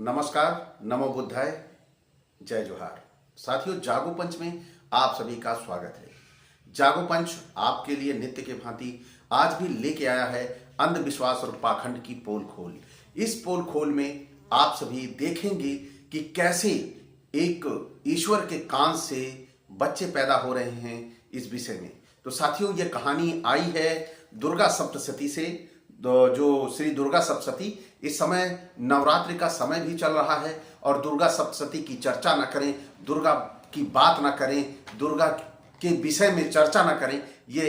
नमस्कार, नमो बुद्धाय, जय जोहार। साथियों, जागो पंच में आप सभी का स्वागत है। जागो पंच आपके लिए नित्य के भांति आज भी लेके आया है अंधविश्वास और पाखंड की पोल खोल। इस पोल खोल में आप सभी देखेंगे कि कैसे एक ईश्वर के कान से बच्चे पैदा हो रहे हैं इस विषय में। तो साथियों, ये कहानी आई है दुर्गा सप्तशती से। जो श्री दुर्गा सप्तशती, इस समय नवरात्रि का समय भी चल रहा है और दुर्गा सप्तशती की चर्चा न करें, दुर्गा की बात न करें, दुर्गा के विषय में चर्चा न करें, ये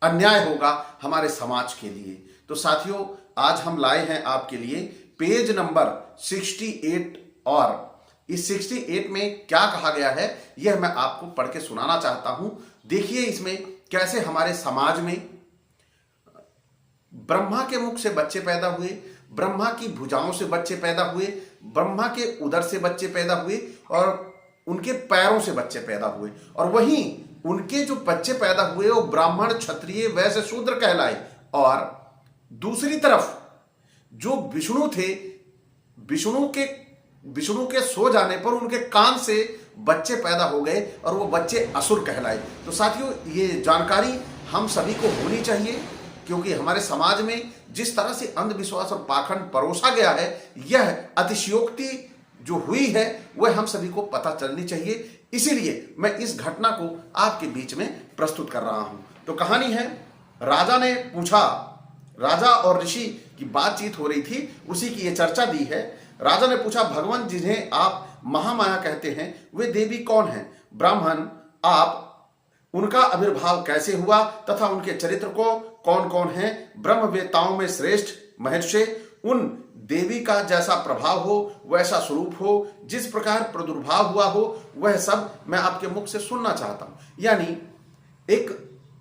अन्याय होगा हमारे समाज के लिए। तो साथियों, आज हम लाए हैं आपके लिए पेज नंबर 68 और इस 68 में क्या कहा गया है यह मैं आपको पढ़ के सुनाना चाहता हूं। देखिए इसमें कैसे हमारे समाज में ब्रह्मा के मुख से बच्चे पैदा हुए, ब्रह्मा की भुजाओं से बच्चे पैदा हुए, ब्रह्मा के उदर से बच्चे पैदा हुए और उनके पैरों से बच्चे पैदा हुए, और वहीं उनके जो बच्चे पैदा हुए वो ब्राह्मण, क्षत्रिय, वैश्य, शूद्र कहलाए। और दूसरी तरफ जो विष्णु थे, विष्णु के सो जाने पर उनके कान से बच्चे पैदा हो गए और वो बच्चे असुर कहलाए। तो साथियों, ये जानकारी हम सभी को होनी चाहिए, क्योंकि हमारे समाज में जिस तरह से अंधविश्वास और पाखंड परोसा गया है, यह अतिशयोक्ति जो हुई है वह हम सभी को पता चलनी चाहिए। इसीलिए मैं इस घटना को आपके बीच में प्रस्तुत कर रहा हूं। तो कहानी है, राजा ने पूछा, राजा और ऋषि की बातचीत हो रही थी, उसी की यह चर्चा दी है। राजा ने पूछा, भगवान जिन्हें आप महामाया कहते हैं वे देवी कौन हैं? ब्राह्मण, आप उनका आविर्भाव कैसे हुआ तथा उनके चरित्र को कौन कौन है? ब्रह्मवेत्ताओं में श्रेष्ठ महर्षि, उन देवी का जैसा प्रभाव हो वैसा स्वरूप हो, जिस प्रकार प्रादुर्भाव हुआ हो वह सब मैं आपके मुख से सुनना चाहता हूं। यानी एक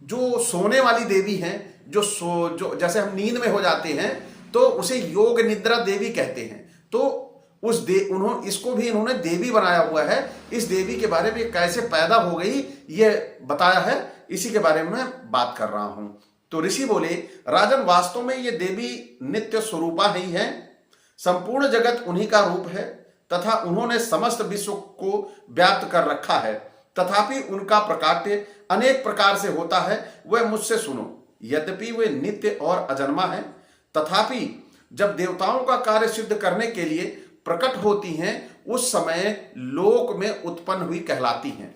जो सोने वाली देवी है, जो जैसे हम नींद में हो जाते हैं तो उसे योग निद्रा देवी कहते हैं। तो इसको भी इन्होंने देवी बनाया हुआ है। इस देवी के बारे में कैसे पैदा हो गई ये बताया है, इसी के बारे में मैं बात कर रहा हूं। तो ऋषि बोले, राजन, वास्तव में ये देवी नित्य स्वरूपा ही है, संपूर्ण जगत उन्हीं का रूप है तथा उन्होंने समस्त विश्व को व्याप्त कर रखा है। तथापि उनका प्रकाट्य अनेक प्रकार से होता है, वह मुझसे सुनो। यद्यपि वे नित्य और अजन्मा है, तथापि जब देवताओं का कार्य सिद्ध करने के लिए प्रकट होती हैं उस समय लोक में उत्पन्न हुई कहलाती हैं।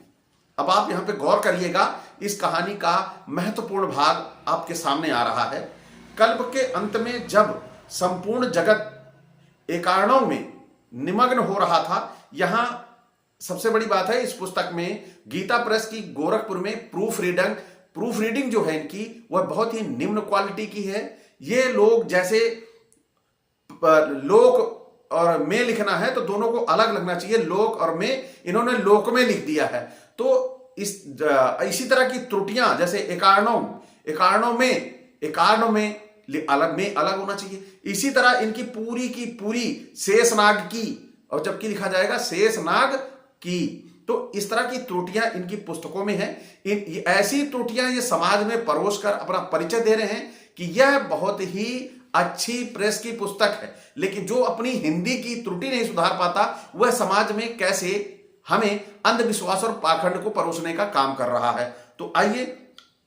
अब आप यहां पे गौर करिएगा, इस कहानी का महत्वपूर्ण भाग आपके सामने आ रहा है। कल्प के अंत में जब संपूर्ण जगत एकारणों में निमग्न हो रहा था, यहां सबसे बड़ी बात है, इस पुस्तक में गीता प्रेस की गोरखपुर में प्रूफ रीडिंग जो है इनकी वह बहुत ही निम्न क्वालिटी की है। ये लोग जैसे लोक और में लिखना है तो दोनों को अलग लगना चाहिए, लोक और में, इन्होंने लोक में लिख दिया है। तो इसी तरह की त्रुटियां, जैसे एकारणों में अलग होना चाहिए। इसी तरह इनकी पूरी की पूरी शेषनाग की, और जबकि लिखा जाएगा शेषनाग की। तो इस तरह की त्रुटियां इनकी पुस्तकों में है। ऐसी त्रुटियां ये समाज में परोस कर अपना परिचय दे रहे हैं कि यह बहुत ही अच्छी प्रेस की पुस्तक है, लेकिन जो अपनी हिंदी की त्रुटि नहीं सुधार पाता वह समाज में कैसे हमें अंधविश्वास और पाखंड को परोसने का काम कर रहा है। तो आइए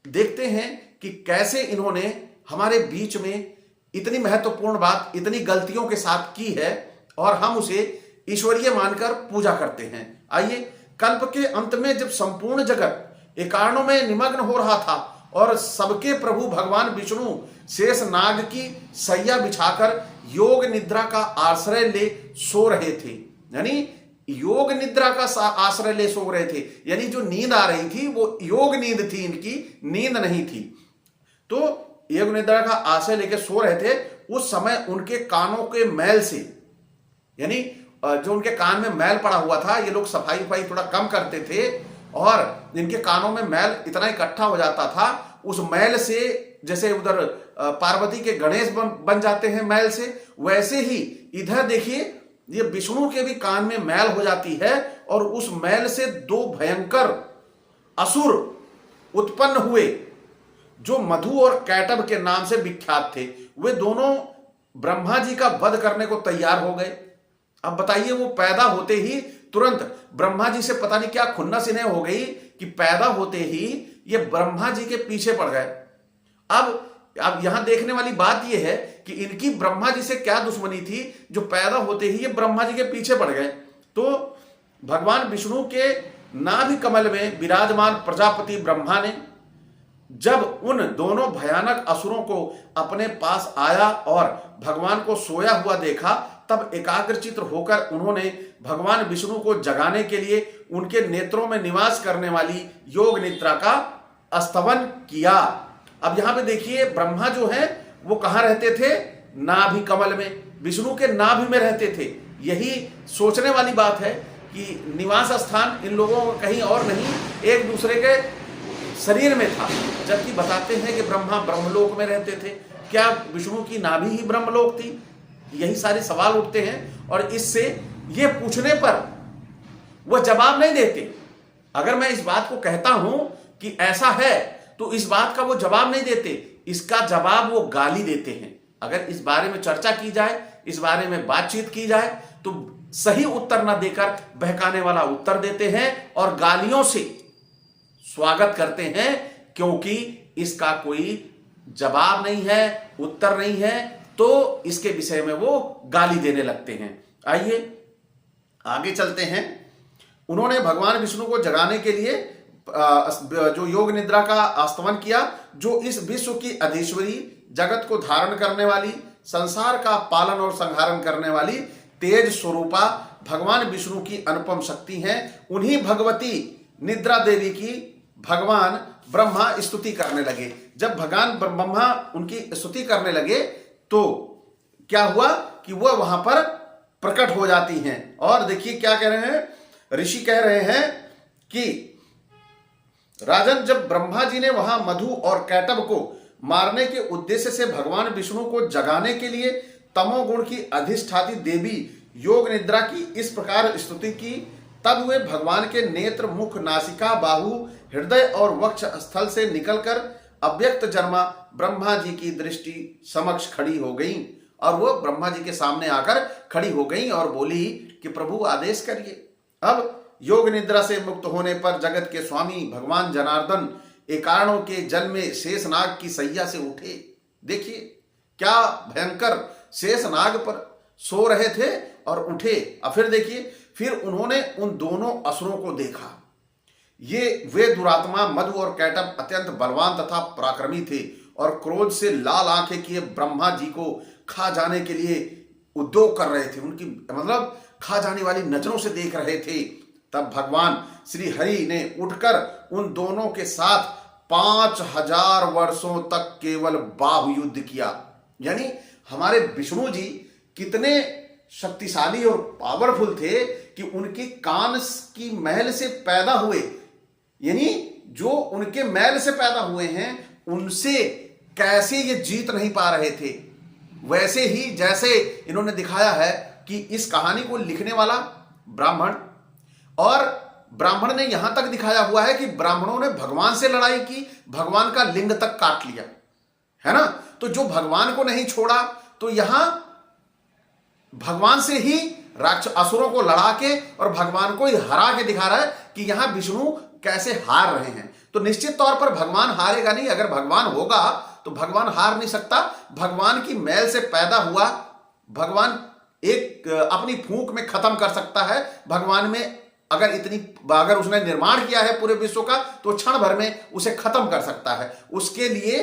देखते हैं कि कैसे इन्होंने हमारे बीच में इतनी महत्वपूर्ण बात इतनी गलतियों के साथ की है और हम उसे ईश्वरीय मानकर पूजा करते हैं। आइए, कल्प के अंत में जब संपूर्ण जगत एकारणों में निमग्न हो रहा था और सबके प्रभु भगवान विष्णु शेष नाग की सैया बिछाकर योग निद्रा का आश्रय ले सो रहे थे। यानी योग निद्रा का आश्रय ले सो रहे थे, यानी जो नींद आ रही थी वो योग नींद थी, इनकी नींद नहीं थी। तो योग निद्रा का आश्रय लेके सो रहे थे। उस समय उनके कानों के मैल से, यानी जो उनके कान में मैल पड़ा हुआ था, ये लोग सफाई थोड़ा कम करते थे और इनके कानों में मैल इतना इकट्ठा हो जाता था, उस मैल से जैसे उधर पार्वती के गणेश बन जाते हैं मैल से, वैसे ही इधर देखिए ये विष्णु के भी कान में मैल हो जाती है और उस मैल से दो भयंकर असुर उत्पन्न हुए जो मधु और कैटब के नाम से विख्यात थे। वे दोनों ब्रह्मा जी का वध करने को तैयार हो गए। अब बताइए, वो पैदा होते ही तुरंत ब्रह्मा जी से पता नहीं क्या खुन्नस इन्हें हो गई कि पैदा होते ही ये ब्रह्मा जी के पीछे पड़ गए। अब यहां देखने वाली बात यह है कि इनकी ब्रह्मा जी से क्या दुश्मनी थी जो पैदा होते ही ये ब्रह्मा जी के पीछे पड़ गए। तो भगवान विष्णु के नाभि कमल में विराजमान प्रजापति ब्रह्मा ने जब उन दोनों भयानक असुरों को अपने पास आया और भगवान को सोया हुआ देखा, तब एकाग्रचित्त होकर उन्होंने भगवान विष्णु को जगाने के लिए उनके नेत्रों में निवास करने वाली योग निद्रा का स्तवन किया। अब यहां पे देखिए, ब्रह्मा जो है वो कहां रहते थे? नाभि कमल में, विष्णु के नाभि में रहते थे। यही सोचने वाली बात है कि निवास स्थान इन लोगों का कहीं और नहीं, एक दूसरे के शरीर में था। जबकि बताते हैं कि ब्रह्मा ब्रह्मलोक में रहते थे। क्या विष्णु की नाभि ही ब्रह्मलोक थी? यही सारे सवाल उठते हैं और इससे ये पूछने पर वह जवाब नहीं देते। अगर मैं इस बात को कहता हूं कि ऐसा है तो इस बात का वो जवाब नहीं देते, इसका जवाब वो गाली देते हैं। अगर इस बारे में चर्चा की जाए, इस बारे में बातचीत की जाए तो सही उत्तर ना देकर बहकाने वाला उत्तर देते हैं और गालियों से स्वागत करते हैं, क्योंकि इसका कोई जवाब नहीं है, उत्तर नहीं है, तो इसके विषय में वो गाली देने लगते हैं। आइए आगे चलते हैं। उन्होंने भगवान विष्णु को जगाने के लिए जो योग निद्रा का स्तवन किया, जो इस विश्व की अधीश्वरी, जगत को धारण करने वाली, संसार का पालन और संहारण करने वाली तेज स्वरूपा भगवान विष्णु की अनुपम शक्ति हैं। उन्हीं भगवती निद्रा देवी की भगवान ब्रह्मा स्तुति करने लगे। जब भगवान ब्रह्मा उनकी स्तुति करने लगे तो क्या हुआ कि वह वहां पर प्रकट हो जाती हैं। और देखिए क्या कह रहे हैं, ऋषि कह रहे हैं कि राजन, जब ब्रह्मा जी ने वहां मधु और कैटब को मारने के उद्देश्य से भगवान विष्णु को जगाने के लिए तमोगुण की अधिष्ठाती देवी योग निद्रा की इस प्रकार स्तुति की, तब वे भगवान के नेत्र, मुख, नासिका, बाहु, हृदय और वक्ष स्थल से निकलकर अव्यक्त जन्मा ब्रह्मा जी की दृष्टि समक्ष खड़ी हो गई। और वो ब्रह्मा जी के सामने आकर खड़ी हो गई और बोली कि प्रभु आदेश करिए। अब योग निद्रा से मुक्त होने पर जगत के स्वामी भगवान जनार्दन एकारणों के जल में शेषनाग की सैया से उठे। देखिए क्या भयंकर, शेषनाग पर सो रहे थे और उठे। और फिर देखिए, फिर उन्होंने उन दोनों असुरों को देखा। वे दुरात्मा मधु और कैटब अत्यंत बलवान तथा पराक्रमी थे और क्रोध से लाल आंखें किए ब्रह्मा जी को खा जाने के लिए उद्योग कर रहे थे। उनकी मतलब खा जाने वाली नजरों से देख रहे थे। तब भगवान श्री हरि ने उठकर उन दोनों के साथ 5000 वर्षों तक केवल बाहु युद्ध किया। यानी हमारे विष्णु जी कितने शक्तिशाली और पावरफुल थे कि उनके कान की मैल से पैदा हुए, यानी जो उनके मैल से पैदा हुए हैं उनसे कैसे ये जीत नहीं पा रहे थे। वैसे ही जैसे इन्होंने दिखाया है कि इस कहानी को लिखने वाला ब्राह्मण, और ब्राह्मण ने यहां तक दिखाया हुआ है कि ब्राह्मणों ने भगवान से लड़ाई की, भगवान का लिंग तक काट लिया, है ना। तो जो भगवान को नहीं छोड़ा, तो यहां भगवान से ही राक्षस असुरों को लड़ा के और भगवान को ही हरा के दिखा रहा है कि यहां विष्णु कैसे हार रहे हैं। तो निश्चित तौर पर भगवान हारेगा नहीं। अगर भगवान होगा तो भगवान हार नहीं सकता। भगवान की मैल से पैदा हुआ भगवान एक अपनी फूंक में खत्म कर सकता है। भगवान में अगर उसने निर्माण किया है पूरे विश्व का तो क्षण भर में उसे खत्म कर सकता है। उसके लिए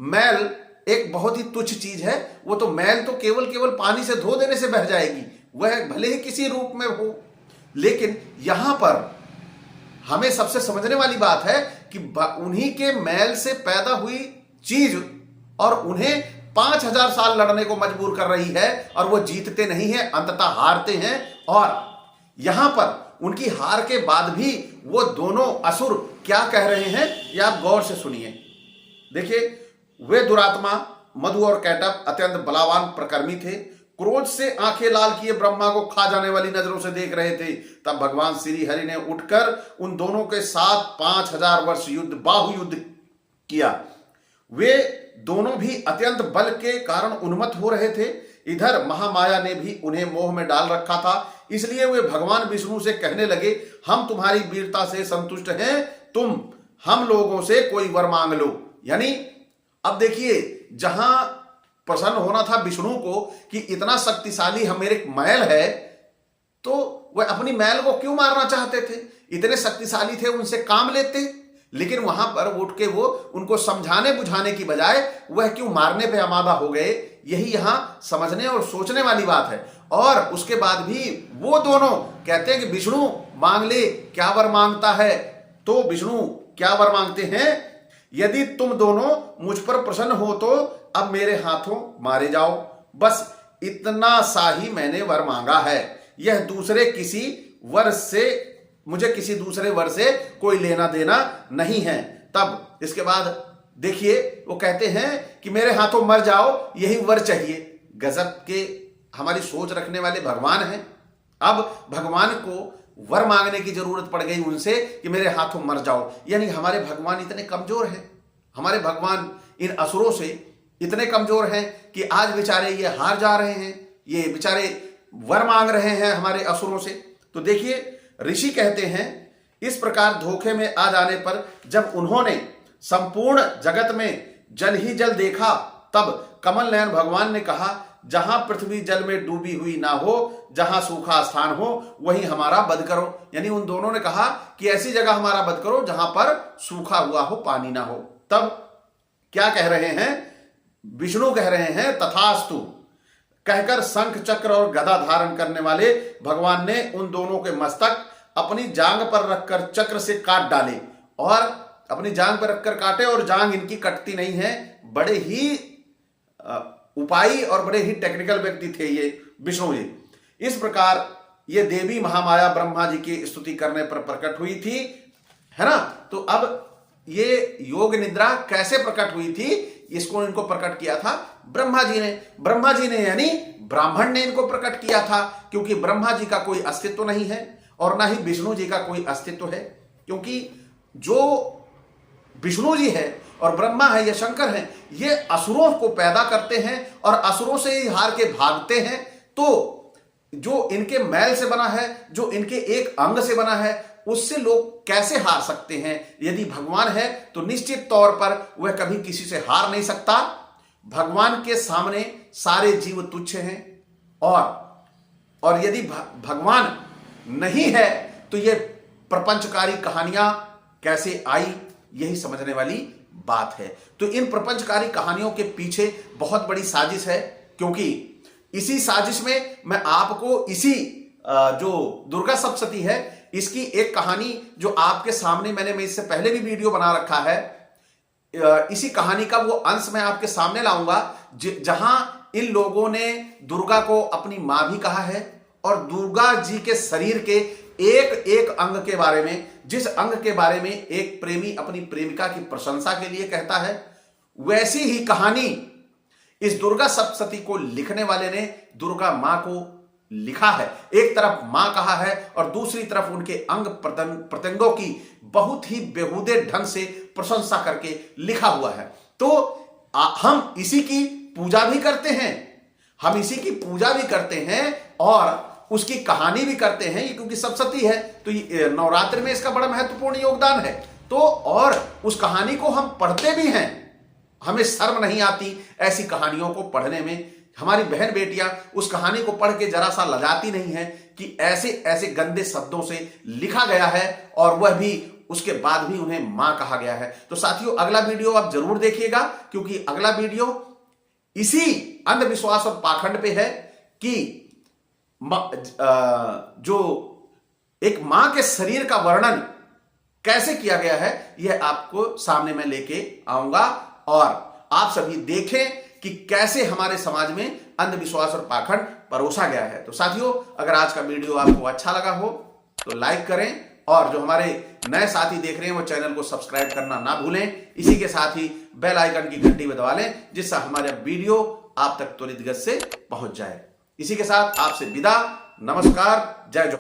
मैल एक बहुत ही तुच्छ चीज है। वो तो मैल तो केवल पानी से धो देने से बह जाएगी, वह भले ही किसी रूप में हो। लेकिन यहां पर हमें सबसे समझने वाली बात है कि उन्हीं के मैल से पैदा हुई चीज और उन्हें 5000 साल लड़ने को मजबूर कर रही है और वो जीतते नहीं है, अंततः हारते हैं। और यहां पर उनकी हार के बाद भी वो दोनों असुर क्या कह रहे हैं, ये आप गौर से सुनिए। देखिए, वे दुरात्मा मधु और कैटब अत्यंत बलवान प्रकर्मी थे। क्रोध से आंखें लाल किए ब्रह्मा को खा जाने वाली नजरों से देख रहे थे। तब भगवान श्री हरि ने उठकर उन दोनों के साथ 5000 वर्ष बाहु युद्ध किया। वे दोनों भी अत्यंत बल के कारण उन्मत्त हो रहे थे। इधर महामाया ने भी उन्हें मोह में डाल रखा था, इसलिए वे भगवान विष्णु से कहने लगे, हम तुम्हारी वीरता से संतुष्ट हैं, तुम हम लोगों से कोई वर मांग लो। यानी अब देखिए, जहां प्रसन्न होना था विष्णु को कि इतना शक्तिशाली हम मेरे महल है, तो वह अपनी महल को क्यों मारना चाहते थे? इतने शक्तिशाली थे, उनसे काम लेते। लेकिन वहां पर उठ के वो उनको समझाने बुझाने की बजाय वह क्यों मारने पे आमादा हो गए, यही यहां समझने और सोचने वाली बात है। और उसके बाद भी वो दोनों कहते हैं कि विष्णु मांग ले, क्या वर मांगता है? तो विष्णु क्या वर मांगते हैं? यदि तुम दोनों मुझ पर प्रसन्न हो तो अब मेरे हाथों मारे जाओ, बस इतना सा ही मैंने वर मांगा है। यह दूसरे किसी वर से, मुझे किसी दूसरे वर से कोई लेना देना नहीं है। तब इसके बाद देखिए वो कहते हैं कि मेरे हाथों मर जाओ, यही वर चाहिए। गजब के हमारी सोच रखने वाले भगवान हैं। अब भगवान को वर मांगने की जरूरत पड़ गई उनसे कि मेरे हाथों मर जाओ। यानी हमारे भगवान इतने कमजोर हैं, हमारे भगवान इन असुरों से इतने कमजोर हैं कि आज बेचारे ये हार जा रहे हैं, ये बेचारे वर मांग रहे हैं हमारे असुरों से। तो देखिए ऋषि कहते हैं, इस प्रकार धोखे में आ जाने पर जब उन्होंने संपूर्ण जगत में जल ही जल देखा, तब कमल नयन भगवान ने कहा, जहां पृथ्वी जल में डूबी हुई ना हो, जहां सूखा स्थान हो, वहीं हमारा वध करो। यानी उन दोनों ने कहा कि ऐसी जगह हमारा वध करो जहां पर सूखा हुआ हो, पानी ना हो। तब क्या कह रहे हैं? विष्णु कह रहे हैं, तथास्तु कहकर शंख चक्र और गदा धारण करने वाले भगवान ने उन दोनों के मस्तक अपनी जांग पर रखकर चक्र से काट डाले। और अपनी जांग पर रखकर काटे, और जांग इनकी कटती नहीं है। बड़े ही उपाई और बड़े ही टेक्निकल व्यक्ति थे ये विष्णु जी। इस प्रकार ये देवी महामाया ब्रह्मा जी की स्तुति करने पर प्रकट हुई थी, है ना। तो अब ये योग निद्रा कैसे प्रकट हुई थी, इसको इनको प्रकट किया था ब्रह्मा जी ने। ब्रह्मा जी ने यानी ब्राह्मण ने इनको प्रकट किया था, क्योंकि ब्रह्मा जी का कोई अस्तित्व नहीं है और ना ही विष्णु जी का कोई अस्तित्व है। क्योंकि जो विष्णु जी है और ब्रह्मा है, ये शंकर हैं, ये असुरों को पैदा करते हैं और असुरों से ही हार के भागते हैं। तो जो इनके मैल से बना है, जो इनके एक अंग से बना है, उससे लोग कैसे हार सकते हैं? यदि भगवान है तो निश्चित तौर पर वह कभी किसी से हार नहीं सकता। भगवान के सामने सारे जीव तुच्छ हैं। और यदि भगवान नहीं है तो ये प्रपंचकारी कहानियां कैसे आई, यही समझने वाली बात है। तो इन प्रपंचकारी कहानियों के पीछे बहुत बड़ी साजिश है, क्योंकि इसी साजिश में मैं आपको इसी जो दुर्गा सप्तशती है, इसकी एक कहानी जो आपके सामने मैं इससे पहले भी वीडियो बना रखा है, इसी कहानी का वो अंश मैं आपके सामने लाऊंगा, जहां इन लोगों ने दुर्गा को अपनी मां भी कहा है और दुर्गा जी के शरीर के एक एक अंग के बारे में, जिस अंग के बारे में एक प्रेमी अपनी प्रेमिका की प्रशंसा के लिए कहता है, वैसी ही कहानी इस दुर्गा सप्तशती को लिखने वाले ने दुर्गा मां को लिखा है। एक तरफ मां कहा है और दूसरी तरफ उनके अंग प्रत्यंगों की बहुत ही बेहूदे ढंग से प्रशंसा करके लिखा हुआ है। तो हम इसी की पूजा भी करते हैं, हम इसी की पूजा भी करते हैं और उसकी कहानी भी करते हैं, क्योंकि सप्तशती है तो नवरात्रि में इसका बड़ा महत्वपूर्ण योगदान है। तो और उस कहानी को हम पढ़ते भी हैं, हमें शर्म नहीं आती ऐसी कहानियों को पढ़ने में। हमारी बहन बेटियां उस कहानी को पढ़ के जरा सा लजाती नहीं है कि ऐसे ऐसे गंदे शब्दों से लिखा गया है और वह भी उसके बाद भी उन्हें मां कहा गया है। तो साथियों, अगला वीडियो आप जरूर देखिएगा, क्योंकि अगला वीडियो इसी अंधविश्वास और पाखंड पे है कि जो एक मां के शरीर का वर्णन कैसे किया गया है, यह आपको सामने मैं लेके आऊंगा और आप सभी देखें कि कैसे हमारे समाज में अंधविश्वास और पाखंड परोसा गया है। तो साथियों, अगर आज का वीडियो आपको अच्छा लगा हो तो लाइक करें, और जो हमारे नए साथी देख रहे हैं वो चैनल को सब्सक्राइब करना ना भूलें। इसी के साथ ही बेल आइकन की घंटी दबा लें, जिससे हमारा वीडियो आप तक त्वरित गति से पहुंच जाए। इसी के साथ आपसे विदा, नमस्कार, जय जवाहर।